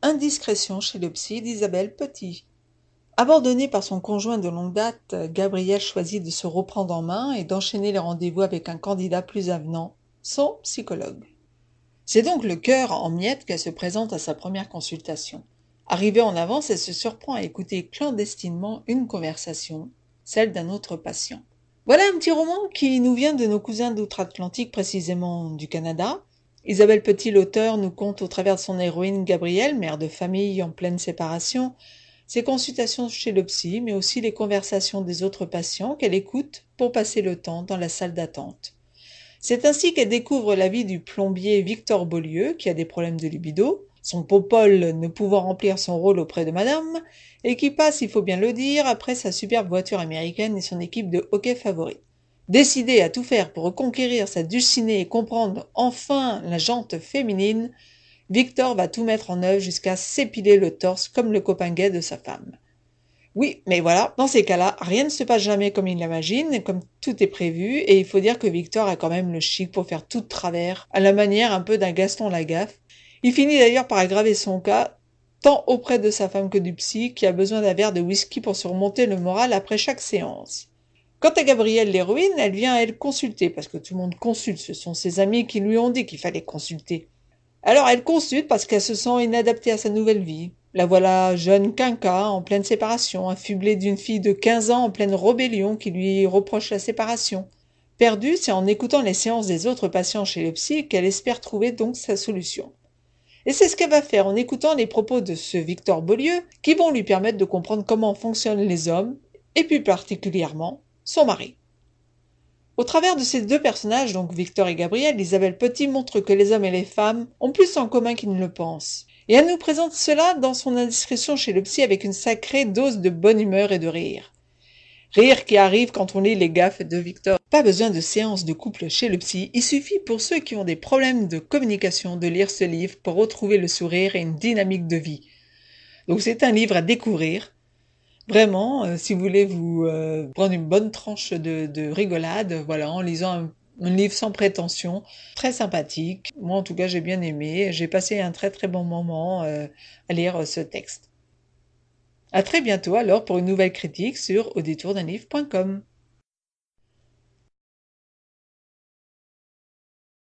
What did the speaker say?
Indiscrétion chez le psy d'Isabelle Petit. Abandonnée par son conjoint de longue date, Gabrielle choisit de se reprendre en main et d'enchaîner les rendez-vous avec un candidat plus avenant, son psychologue. C'est donc le cœur en miettes qu'elle se présente à sa première consultation. Arrivée en avance, elle se surprend à écouter clandestinement une conversation, celle d'un autre patient. Voilà un petit roman qui nous vient de nos cousins d'outre-Atlantique, précisément du Canada. Isabelle Petit, l'auteur, nous conte au travers de son héroïne Gabrielle, mère de famille en pleine séparation, ses consultations chez le psy, mais aussi les conversations des autres patients qu'elle écoute pour passer le temps dans la salle d'attente. C'est ainsi qu'elle découvre la vie du plombier Victor Beaulieu, qui a des problèmes de libido, son popole ne pouvant remplir son rôle auprès de madame, et qui passe, il faut bien le dire, après sa superbe voiture américaine et son équipe de hockey favori. Décidé à tout faire pour reconquérir sa dulcinée et comprendre enfin la jante féminine, Victor va tout mettre en œuvre jusqu'à s'épiler le torse comme le copain gay de sa femme. Oui, mais voilà, dans ces cas-là, rien ne se passe jamais comme il l'imagine, comme tout est prévu, et il faut dire que Victor a quand même le chic pour faire tout de travers, à la manière un peu d'un Gaston Lagaffe. Il finit d'ailleurs par aggraver son cas, tant auprès de sa femme que du psy, qui a besoin d'un verre de whisky pour se remonter le moral après chaque séance. Quant à Gabrielle l'héroïne, elle vient à elle consulter, parce que tout le monde consulte, ce sont ses amis qui lui ont dit qu'il fallait consulter. Alors elle consulte parce qu'elle se sent inadaptée à sa nouvelle vie. La voilà jeune quinca, en pleine séparation, affublée d'une fille de 15 ans en pleine rébellion qui lui reproche la séparation. Perdue, c'est en écoutant les séances des autres patients chez le psy qu'elle espère trouver donc sa solution. Et c'est ce qu'elle va faire en écoutant les propos de ce Victor Beaulieu qui vont lui permettre de comprendre comment fonctionnent les hommes, et plus particulièrement son mari. Au travers de ces deux personnages, donc Victor et Gabrielle, Isabelle Petit montre que les hommes et les femmes ont plus en commun qu'ils ne le pensent. Et elle nous présente cela dans son indiscrétion chez le psy avec une sacrée dose de bonne humeur et de rire. Rire qui arrive quand on lit les gaffes de Victor. Pas besoin de séance de couple chez le psy, il suffit pour ceux qui ont des problèmes de communication de lire ce livre pour retrouver le sourire et une dynamique de vie. Donc c'est un livre à découvrir. Vraiment, si vous voulez vous prendre une bonne tranche de rigolade, voilà, en lisant un livre sans prétention, très sympathique. Moi, en tout cas, j'ai bien aimé. J'ai passé un très très bon moment à lire ce texte. À très bientôt alors pour une nouvelle critique sur auditourdunlivre.com.